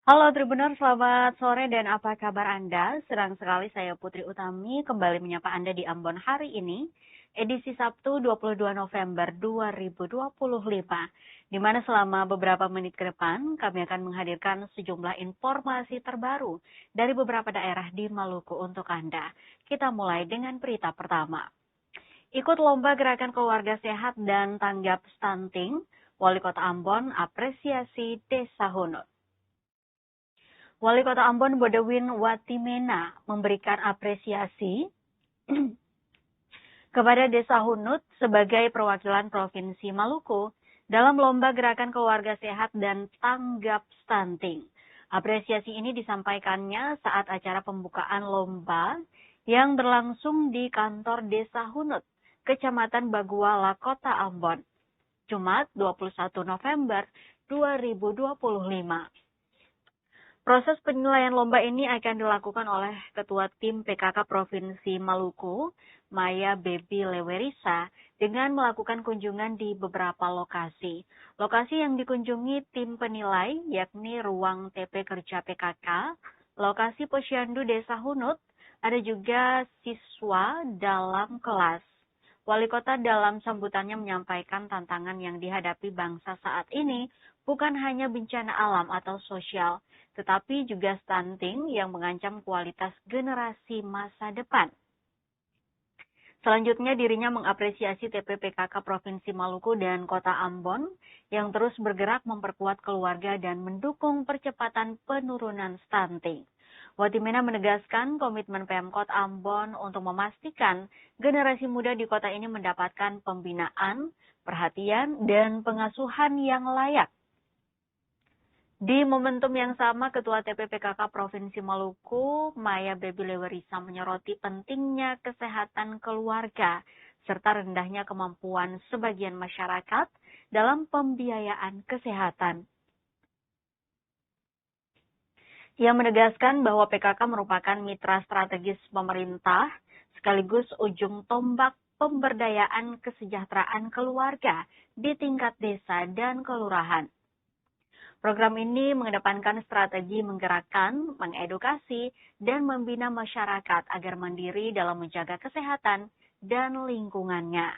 Halo Tribuners, selamat sore dan apa kabar Anda? Senang sekali saya Putri Utami kembali menyapa Anda di Ambon hari ini, edisi Sabtu 22 November 2025, di mana selama beberapa menit ke depan kami akan menghadirkan sejumlah informasi terbaru dari beberapa daerah di Maluku untuk Anda. Kita mulai dengan berita pertama. Ikut lomba gerakan keluarga sehat dan tanggap stunting, Wali Kota Ambon apresiasi Desa Hunut. Wali Kota Ambon Bodewin Watimena memberikan apresiasi kepada Desa Hunut sebagai perwakilan Provinsi Maluku dalam lomba gerakan keluarga sehat dan tanggap stunting. Apresiasi ini disampaikannya saat acara pembukaan lomba yang berlangsung di kantor Desa Hunut, Kecamatan Baguala, Kota Ambon, Jumat 21 November 2025. Proses penilaian lomba ini akan dilakukan oleh Ketua Tim PKK Provinsi Maluku, Maya Bebi Lewerisa, dengan melakukan kunjungan di beberapa lokasi. Lokasi yang dikunjungi tim penilai yakni ruang TP Kerja PKK, lokasi Posyandu Desa Hunut, ada juga siswa dalam kelas. Wali Kota dalam sambutannya menyampaikan tantangan yang dihadapi bangsa saat ini bukan hanya bencana alam atau sosial, tetapi juga stunting yang mengancam kualitas generasi masa depan. Selanjutnya dirinya mengapresiasi TPPKK Provinsi Maluku dan Kota Ambon yang terus bergerak memperkuat keluarga dan mendukung percepatan penurunan stunting. Watimena menegaskan komitmen Pemkot Ambon untuk memastikan generasi muda di kota ini mendapatkan pembinaan, perhatian, dan pengasuhan yang layak. Di momentum yang sama, Ketua TPPKK Provinsi Maluku, Maya Bebi Lewerisa menyoroti pentingnya kesehatan keluarga serta rendahnya kemampuan sebagian masyarakat dalam pembiayaan kesehatan. Ia menegaskan bahwa PKK merupakan mitra strategis pemerintah sekaligus ujung tombak pemberdayaan kesejahteraan keluarga di tingkat desa dan kelurahan. Program ini mengedepankan strategi menggerakkan, mengedukasi, dan membina masyarakat agar mandiri dalam menjaga kesehatan dan lingkungannya.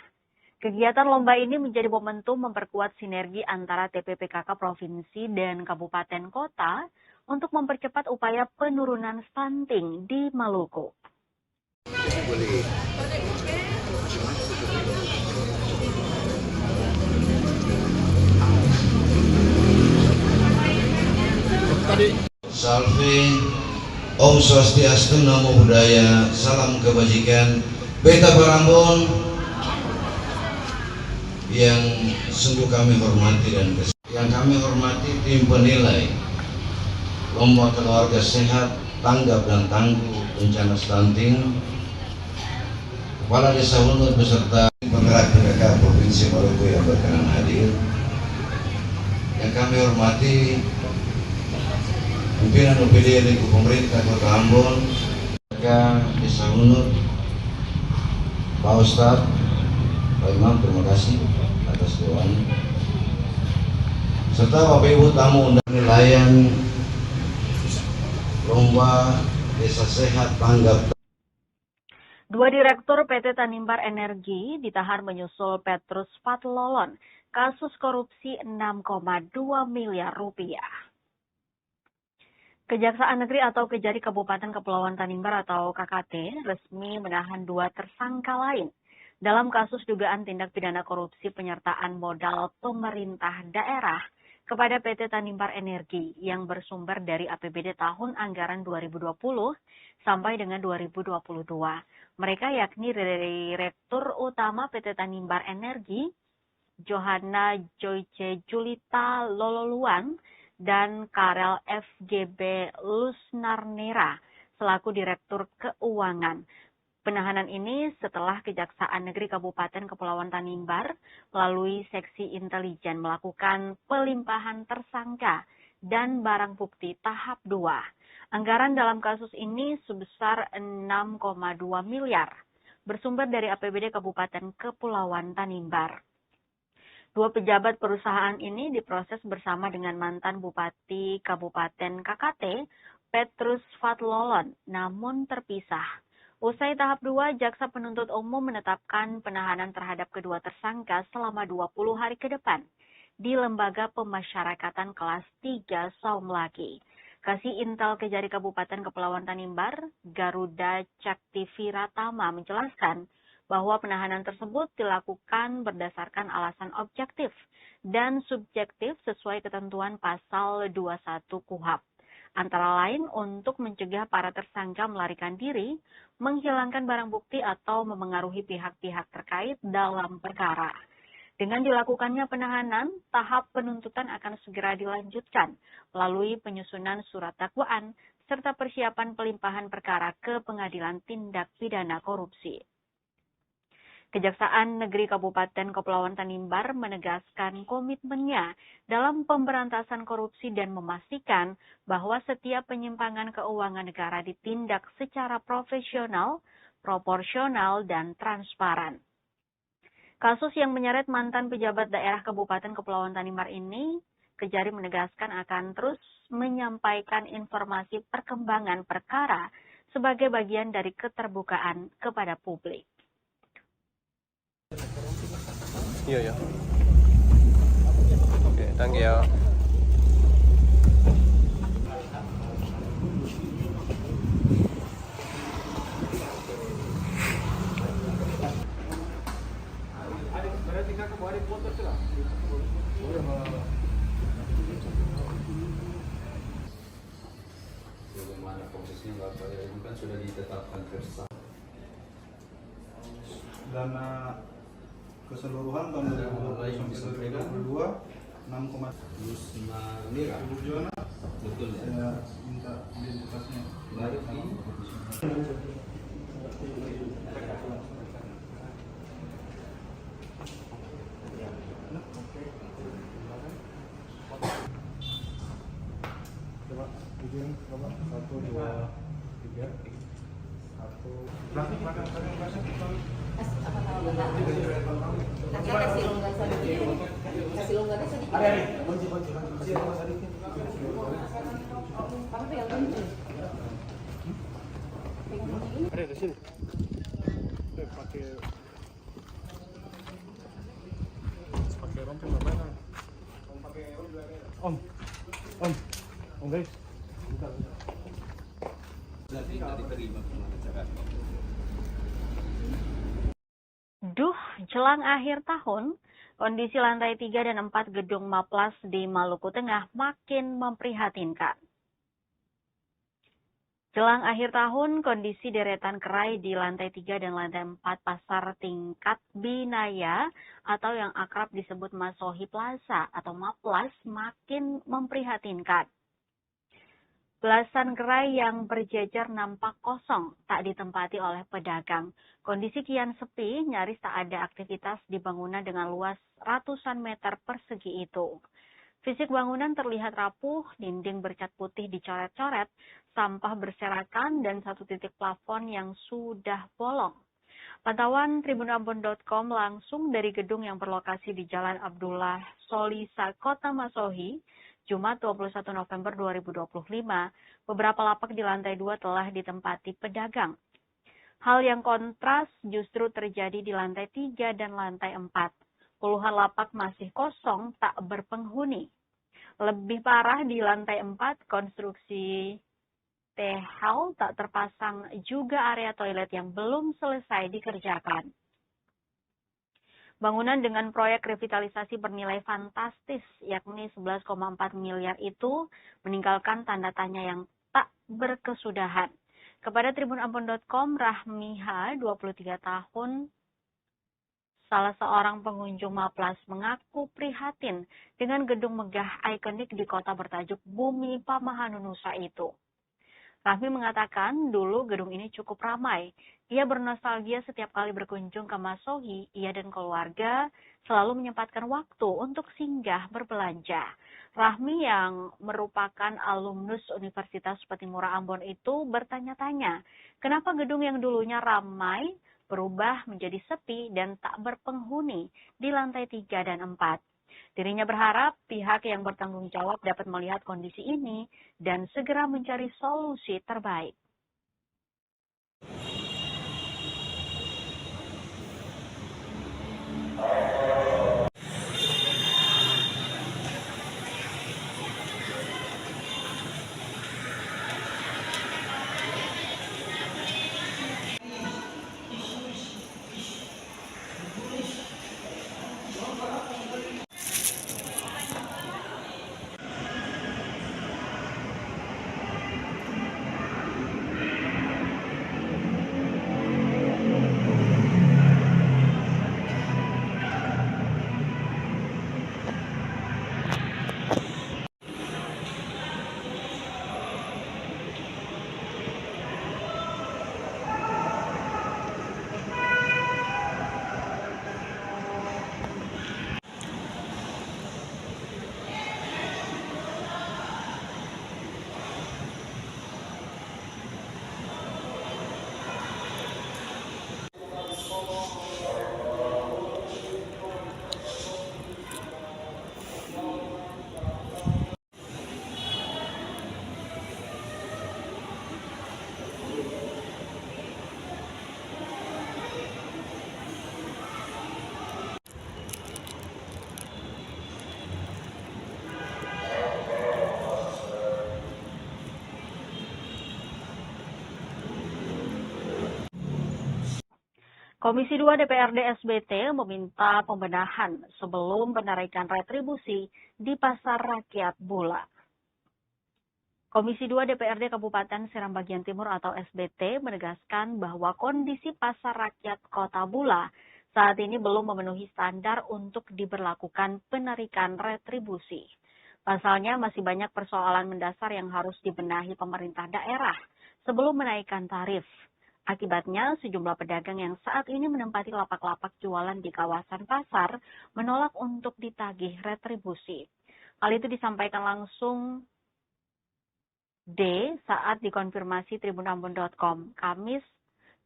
Kegiatan lomba ini menjadi momentum memperkuat sinergi antara TPPKK Provinsi dan Kabupaten Kota untuk mempercepat upaya penurunan stunting di Maluku. Salve, Om Swastiastu, Namo Buddhaya, salam kebajikan, Beta Parambon yang sungguh kami hormati dan yang kami hormati tim penilai lomba keluarga sehat, tanggap dan tangguh bencana stunting, Kepala Desa Hunut beserta penggerak PKK Provinsi Maluku yang berkenan hadir. Yang kami hormati pimpinan OPD lingkup pemerintah Kota Ambon, Desa Hunut, Pak Ustadz, Pak Imam, terima kasih atas doanya, serta Bapak Ibu tamu undangan penilaian lomba desa sehat tanggap. Dua direktur PT Tanimbar Energi ditahan menyusul Petrus Patlolon, kasus korupsi 6,2 miliar rupiah. Kejaksaan Negeri atau Kejari Kabupaten Kepulauan Tanimbar atau KKT resmi menahan dua tersangka lain dalam kasus dugaan tindak pidana korupsi penyertaan modal pemerintah daerah kepada PT Tanimbar Energi yang bersumber dari APBD tahun anggaran 2020 sampai dengan 2022. Mereka yakni Direktur Utama PT Tanimbar Energi, Johanna Joyce Julita Lololuan, dan Karel FGB Lusnarnera selaku Direktur Keuangan. Penahanan ini setelah Kejaksaan Negeri Kabupaten Kepulauan Tanimbar melalui Seksi Intelijen melakukan pelimpahan tersangka dan barang bukti tahap 2. Anggaran dalam kasus ini sebesar 6,2 miliar, bersumber dari APBD Kabupaten Kepulauan Tanimbar. Dua pejabat perusahaan ini diproses bersama dengan mantan Bupati Kabupaten KKT, Petrus Fatlolon, namun terpisah. Usai tahap 2, Jaksa Penuntut Umum menetapkan penahanan terhadap kedua tersangka selama 20 hari ke depan di Lembaga Pemasyarakatan Kelas 3 Saumlaki. Kasih Intel Kejari Kabupaten Kepulauan Tanimbar, Garuda Caktiviratama menjelaskan bahwa penahanan tersebut dilakukan berdasarkan alasan objektif dan subjektif sesuai ketentuan pasal 21 KUHP. Antara lain untuk mencegah para tersangka melarikan diri, menghilangkan barang bukti atau memengaruhi pihak-pihak terkait dalam perkara. Dengan dilakukannya penahanan, tahap penuntutan akan segera dilanjutkan melalui penyusunan surat dakwaan serta persiapan pelimpahan perkara ke Pengadilan Tindak Pidana Korupsi. Kejaksaan Negeri Kabupaten Kepulauan Tanimbar menegaskan komitmennya dalam pemberantasan korupsi dan memastikan bahwa setiap penyimpangan keuangan negara ditindak secara profesional, proporsional, dan transparan. Kasus yang menyeret mantan pejabat daerah Kabupaten Kepulauan Tanimbar ini, Kejari menegaskan akan terus menyampaikan informasi perkembangan perkara sebagai bagian dari keterbukaan kepada publik. Iya ya. Oke, thank you. Bagaimana prosesnya Bapak ya, ini kan sudah ditetapkan tersangka. Dana keseluruhan tahun 2022 6,7 Yusma Mira, Jona. betul ya? Saya minta identitasnya. Baru Coba izin, coba 1, 2, 3, 1. Belakang. Kasih longgarnya sedikit. Apa yang kunci? Ada di sini. Pakai rompi mana? Om guys. tidak diterima pengacara. Duh, jelang akhir tahun, kondisi lantai 3 dan 4 gedung Maplas di Maluku Tengah makin memprihatinkan. Jelang akhir tahun, kondisi deretan kerai di lantai 3 dan lantai 4 Pasar Tingkat Binaya atau yang akrab disebut Masohi Plaza atau Maplas makin memprihatinkan. Belasan gerai yang berjejer nampak kosong, tak ditempati oleh pedagang. Kondisi kian sepi, nyaris tak ada aktivitas di bangunan dengan luas ratusan meter persegi itu. Fisik bangunan terlihat rapuh, dinding bercat putih dicoret-coret, sampah berserakan, dan satu titik plafon yang sudah bolong. Pantauan tribunambon.com langsung dari gedung yang berlokasi di Jalan Abdullah Solisa, Kota Masohi, Jumat 21 November 2025, beberapa lapak di lantai 2 telah ditempati pedagang. Hal yang kontras justru terjadi di lantai 3 dan lantai 4. Puluhan lapak masih kosong, tak berpenghuni. Lebih parah di lantai 4, konstruksi T-hall tak terpasang, juga area toilet yang belum selesai dikerjakan. Bangunan dengan proyek revitalisasi bernilai fantastis, yakni 11,4 miliar itu meninggalkan tanda tanya yang tak berkesudahan. Kepada tribunambon.com, Rahmiha, 23 tahun, salah seorang pengunjung Maplas, mengaku prihatin dengan gedung megah ikonik di kota bertajuk Bumi Pamahanunusa itu. Rahmi mengatakan dulu gedung ini cukup ramai. Ia bernostalgia setiap kali berkunjung ke Masohi, ia dan keluarga selalu menyempatkan waktu untuk singgah berbelanja. Rahmi yang merupakan alumnus Universitas Patimura Ambon itu bertanya-tanya, kenapa gedung yang dulunya ramai berubah menjadi sepi dan tak berpenghuni di lantai 3 dan 4. Dirinya berharap pihak yang bertanggung jawab dapat melihat kondisi ini dan segera mencari solusi terbaik. Komisi 2 DPRD SBT meminta pembenahan sebelum penarikan retribusi di Pasar Rakyat Bula. Komisi 2 DPRD Kabupaten Seram Bagian Timur atau SBT menegaskan bahwa kondisi Pasar Rakyat Kota Bula saat ini belum memenuhi standar untuk diberlakukan penarikan retribusi. Pasalnya masih banyak persoalan mendasar yang harus dibenahi pemerintah daerah sebelum menaikkan tarif. Akibatnya, sejumlah pedagang yang saat ini menempati lapak-lapak jualan di kawasan pasar menolak untuk ditagih retribusi. Hal itu disampaikan langsung D saat dikonfirmasi tribunambon.com, Kamis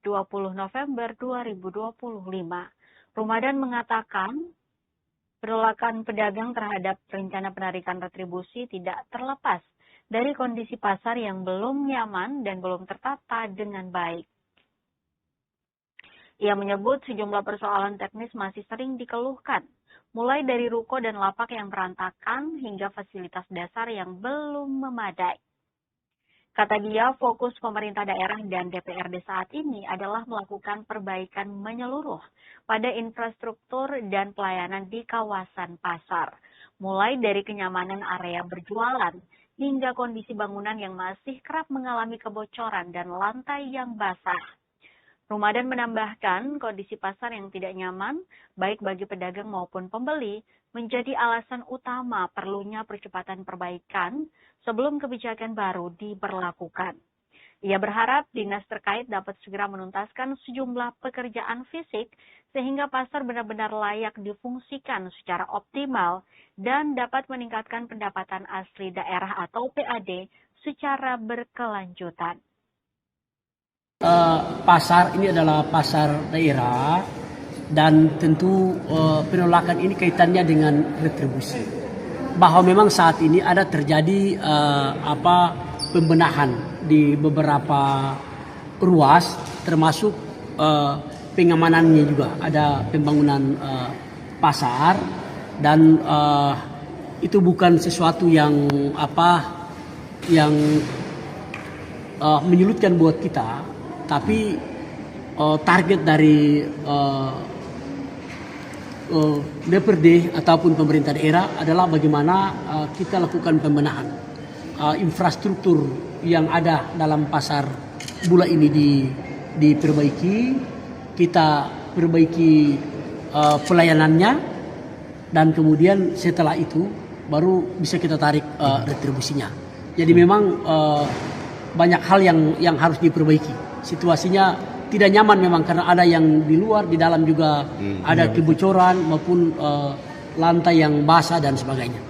20 November 2025. Rumadan mengatakan, penolakan pedagang terhadap rencana penarikan retribusi tidak terlepas dari kondisi pasar yang belum nyaman dan belum tertata dengan baik. Ia menyebut sejumlah persoalan teknis masih sering dikeluhkan, mulai dari ruko dan lapak yang berantakan hingga fasilitas dasar yang belum memadai. Kata dia, fokus pemerintah daerah dan DPRD saat ini adalah melakukan perbaikan menyeluruh pada infrastruktur dan pelayanan di kawasan pasar, mulai dari kenyamanan area berjualan hingga kondisi bangunan yang masih kerap mengalami kebocoran dan lantai yang basah. Rumadan menambahkan kondisi pasar yang tidak nyaman, baik bagi pedagang maupun pembeli, menjadi alasan utama perlunya percepatan perbaikan sebelum kebijakan baru diberlakukan. Ia berharap dinas terkait dapat segera menuntaskan sejumlah pekerjaan fisik sehingga pasar benar-benar layak difungsikan secara optimal dan dapat meningkatkan pendapatan asli daerah atau PAD secara berkelanjutan. Pasar ini adalah pasar daerah dan tentu penolakan ini kaitannya dengan retribusi. Bahwa memang saat ini ada terjadi pembenahan di beberapa ruas, termasuk pengamanannya juga. Ada pembangunan pasar dan itu bukan sesuatu yang menyulitkan buat kita. Tapi target dari DPRD ataupun pemerintah daerah adalah bagaimana kita lakukan pembenahan infrastruktur yang ada dalam pasar Bula ini diperbaiki, kita perbaiki pelayanannya, dan kemudian setelah itu baru bisa kita tarik retribusinya. Jadi memang banyak hal yang harus diperbaiki. Situasinya tidak nyaman memang karena ada yang di luar, di dalam juga ada kebocoran maupun lantai yang basah dan sebagainya.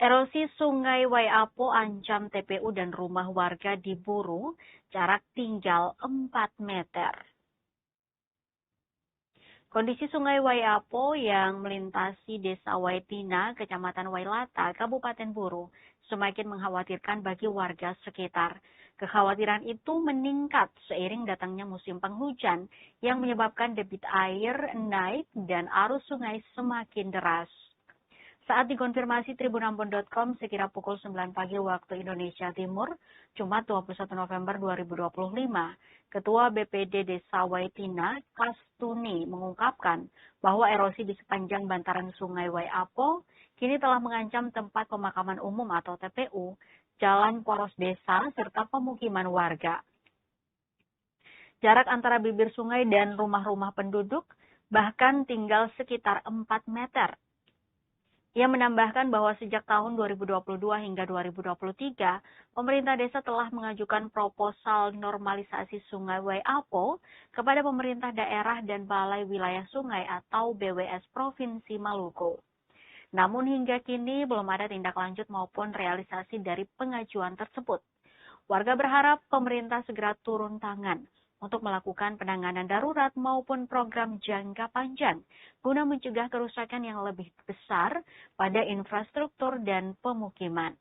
Erosi Sungai Waiapo ancam TPU dan rumah warga diburu, jarak tinggal 4 meter. Kondisi Sungai Waiapo yang melintasi Desa Waitina, Kecamatan Wailata, Kabupaten Buru, semakin mengkhawatirkan bagi warga sekitar. Kekhawatiran itu meningkat seiring datangnya musim penghujan yang menyebabkan debit air naik dan arus sungai semakin deras. Saat dikonfirmasi tribunambon.com sekira pukul 9 pagi waktu Indonesia Timur, Jumat 21 November 2025, Ketua BPD Desa Waitina, Kastuni, mengungkapkan bahwa erosi di sepanjang bantaran Sungai Waiapo kini telah mengancam tempat pemakaman umum atau TPU, jalan poros desa, serta pemukiman warga. Jarak antara bibir sungai dan rumah-rumah penduduk bahkan tinggal sekitar 4 meter. Ia menambahkan bahwa sejak tahun 2022 hingga 2023, pemerintah desa telah mengajukan proposal normalisasi Sungai Waiapo kepada pemerintah daerah dan Balai Wilayah Sungai atau BWS Provinsi Maluku. Namun hingga kini belum ada tindak lanjut maupun realisasi dari pengajuan tersebut. Warga berharap pemerintah segera turun tangan untuk melakukan penanganan darurat maupun program jangka panjang guna mencegah kerusakan yang lebih besar pada infrastruktur dan pemukiman.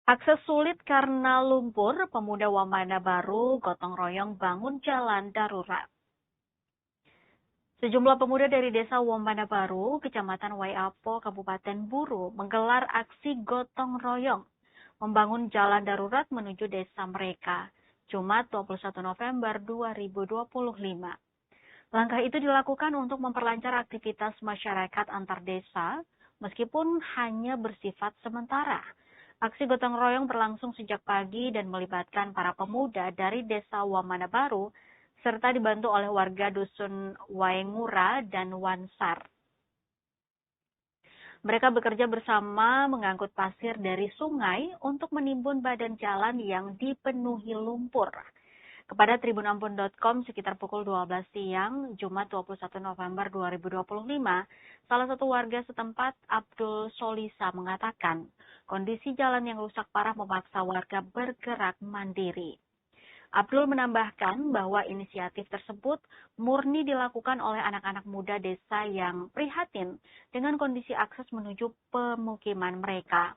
Akses sulit karena lumpur, pemuda Wamana Baru gotong royong bangun jalan darurat. Sejumlah pemuda dari desa Wamana Baru, Kecamatan Waiapo, Kabupaten Buru, menggelar aksi gotong royong membangun jalan darurat menuju desa mereka, Jumat 21 November 2025. Langkah itu dilakukan untuk memperlancar aktivitas masyarakat antar desa, meskipun hanya bersifat sementara. Aksi gotong royong berlangsung sejak pagi dan melibatkan para pemuda dari desa Wamana Baru, serta dibantu oleh warga dusun Waengura dan Wansar. Mereka bekerja bersama mengangkut pasir dari sungai untuk menimbun badan jalan yang dipenuhi lumpur. Kepada tribunampun.com sekitar pukul 12 siang, Jumat 21 November 2025, salah satu warga setempat, Abdul Solisa, mengatakan kondisi jalan yang rusak parah memaksa warga bergerak mandiri. Abdul menambahkan bahwa inisiatif tersebut murni dilakukan oleh anak-anak muda desa yang prihatin dengan kondisi akses menuju pemukiman mereka.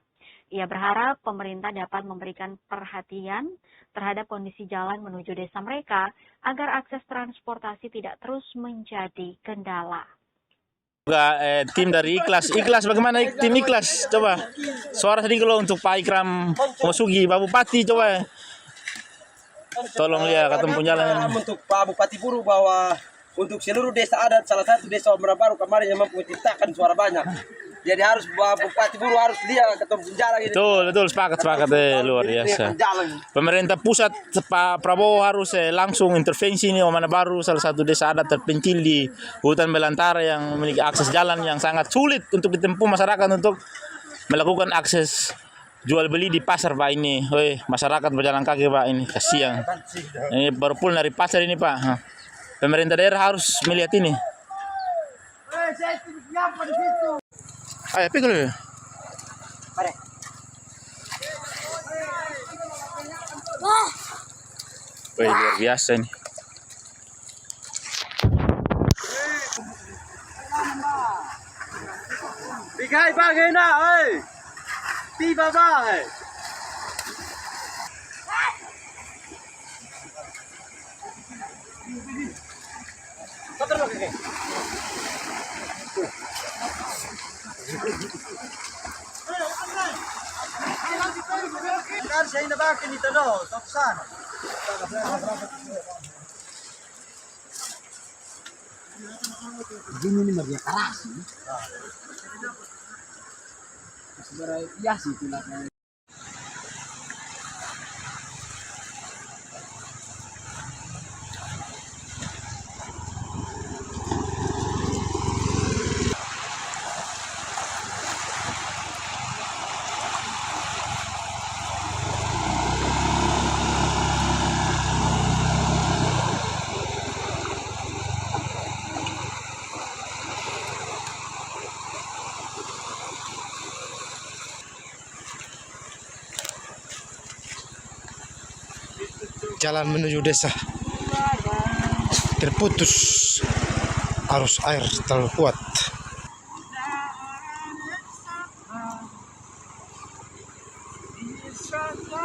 Ia berharap pemerintah dapat memberikan perhatian terhadap kondisi jalan menuju desa mereka agar akses transportasi tidak terus menjadi kendala. Tim dari Ikhlas bagaimana tim Ikhlas? Coba suara sedikit lo untuk Pak Ikram Mosugi, Pak Bupati, coba tolong lihat ketemu jalan. Untuk Pak Bupati Buru bahwa untuk seluruh desa adat, salah satu desa Ombra Baru kemarin yang mampu menciptakan suara banyak. Jadi harus Bupati Buru harus lihat ketemu jalan ini. Betul, sepakat luar biasa. Pemerintah pusat Pak Prabowo harus langsung intervensi nih Ombra Baru, salah satu desa adat terpencil di hutan belantara yang memiliki akses jalan yang sangat sulit untuk ditempuh masyarakat untuk melakukan akses jual beli di pasar Pak ini. Masyarakat berjalan kaki Pak ini kasihan. Ini baru pulang dari pasar ini Pak. Pemerintah daerah harus melihat ini. Ayo pikul ya. Luar biasa ini. Bikai bagai na, tiba bagai. Saya nak pakai ni tado, topsan. Ini media keras. Sebenarnya iya sih tulangnya. Jalan menuju desa terputus, arus air terlalu kuat.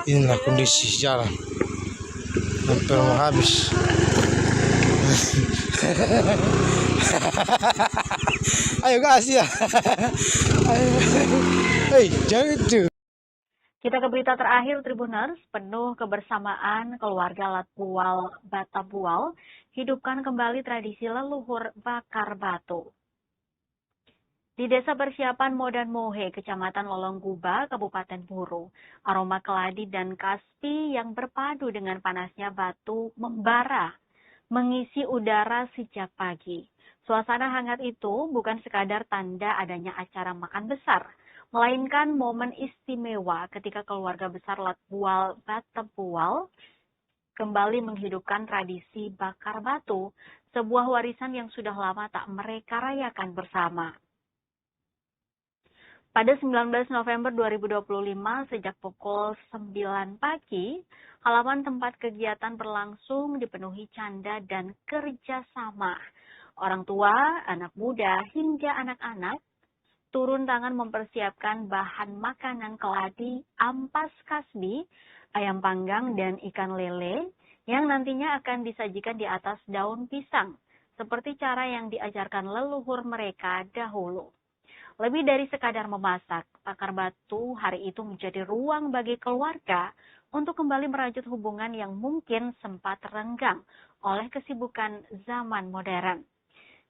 Inilah kondisi jalan, hampir mau habis. Ayo gas ya. Hei, jangan itu. Kita ke berita terakhir, Tribuners. Penuh kebersamaan keluarga Latbual Batabual hidupkan kembali tradisi leluhur bakar batu. Di Desa Persiapan Modan Mohe, Kecamatan Lolongguba, Kabupaten Buru, aroma keladi dan kaspi yang berpadu dengan panasnya batu membara, mengisi udara sejak pagi. Suasana hangat itu bukan sekadar tanda adanya acara makan besar, melainkan momen istimewa ketika keluarga besar Latbual Batabual kembali menghidupkan tradisi bakar batu, sebuah warisan yang sudah lama tak mereka rayakan bersama. Pada 19 November 2025, sejak pukul 9 pagi, halaman tempat kegiatan berlangsung dipenuhi canda dan kerjasama. Orang tua, anak muda, hingga anak-anak turun tangan mempersiapkan bahan makanan keladi, ampas kasbi, ayam panggang, dan ikan lele yang nantinya akan disajikan di atas daun pisang, seperti cara yang diajarkan leluhur mereka dahulu. Lebih dari sekadar memasak, bakar batu hari itu menjadi ruang bagi keluarga untuk kembali merajut hubungan yang mungkin sempat renggang oleh kesibukan zaman modern.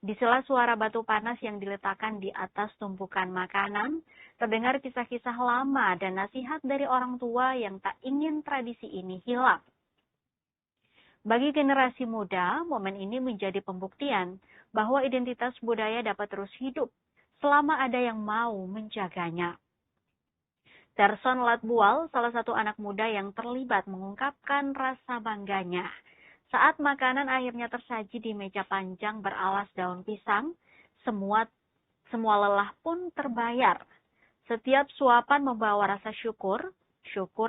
Di sela suara batu panas yang diletakkan di atas tumpukan makanan, terdengar kisah-kisah lama dan nasihat dari orang tua yang tak ingin tradisi ini hilang. Bagi generasi muda, momen ini menjadi pembuktian bahwa identitas budaya dapat terus hidup selama ada yang mau menjaganya. Terson Latbual, salah satu anak muda yang terlibat, mengungkapkan rasa bangganya Saat makanan akhirnya tersaji di meja panjang beralas daun pisang, semua lelah pun terbayar. Setiap suapan membawa rasa syukur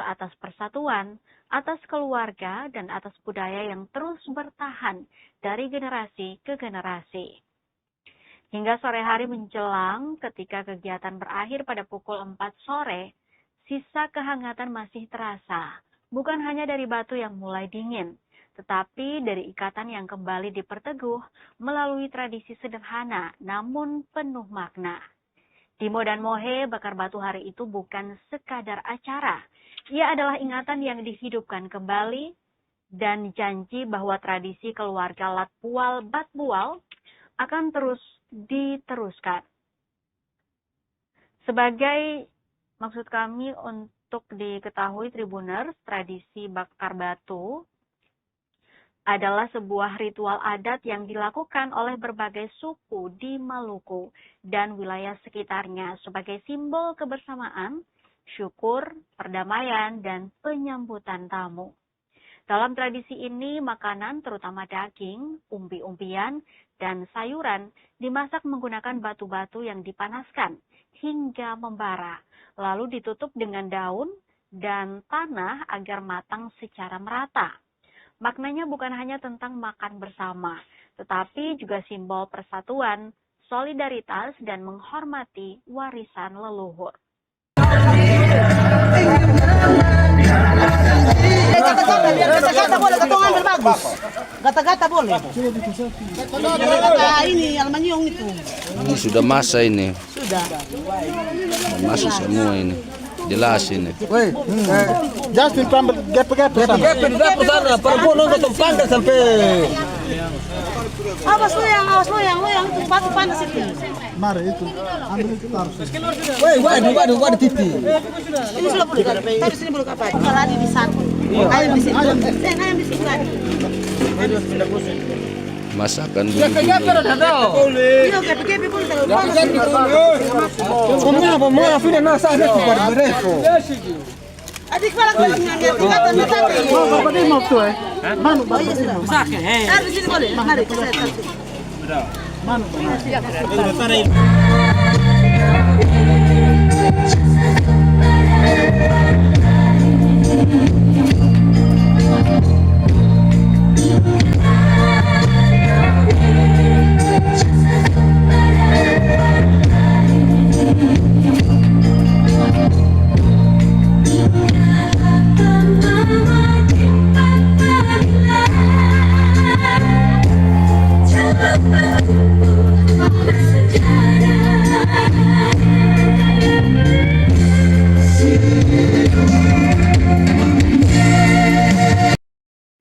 atas persatuan, atas keluarga, dan atas budaya yang terus bertahan dari generasi ke generasi. Hingga sore hari menjelang, ketika kegiatan berakhir pada pukul 4 sore, sisa kehangatan masih terasa, bukan hanya dari batu yang mulai dingin, tetapi dari ikatan yang kembali diperteguh melalui tradisi sederhana namun penuh makna. Di Modan Mohe, bakar batu hari itu bukan sekadar acara. Ia adalah ingatan yang dihidupkan kembali dan janji bahwa tradisi keluarga Latpual Batbual akan terus diteruskan. Sebagai maksud kami untuk diketahui Tribuners, tradisi bakar batu adalah sebuah ritual adat yang dilakukan oleh berbagai suku di Maluku dan wilayah sekitarnya sebagai simbol kebersamaan, syukur, perdamaian, dan penyambutan tamu. Dalam tradisi ini, makanan terutama daging, umbi-umbian, dan sayuran dimasak menggunakan batu-batu yang dipanaskan hingga membara, lalu ditutup dengan daun dan tanah agar matang secara merata. Maknanya bukan hanya tentang makan bersama, tetapi juga simbol persatuan, solidaritas, dan menghormati warisan leluhur. Gata-gata boleh, ketongan berbagus. Gata-gata boleh. Gata ini aluminium itu. Ini sudah masa ini. Sudah. Masuk semua ini. Jelas ini. Justin pambil gap-gap sana. Gap sana, perempuan untuk pangkat sampai. Awas loyang itu batu panas itu. Mari itu. Ambil itu harus. Waduh, titi. Ini sudah boleh. Tapi sini boleh apa? Kalau di satu. Ayam di situ. Ayam di situ lagi. Masakan dulu. Iya, gap-gap boleh terlalu panas. Pemuda sudah nasa ada kepada mereka. Adik balak kata nanti. Bapak dia mau tuh Manu, Oh iya sudah. Di sini boleh. Mari ke saya. Manu.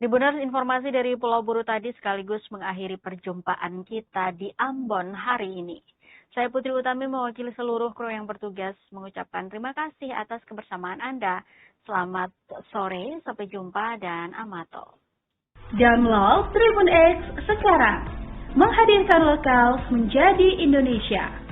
Tribuners, informasi dari Pulau Buru tadi sekaligus mengakhiri perjumpaan kita di Ambon hari ini. Saya Putri Utami mewakili seluruh kru yang bertugas mengucapkan terima kasih atas kebersamaan Anda. Selamat sore, sampai jumpa dan amato. Download Tribun X sekarang, menghadirkan lokal menjadi Indonesia.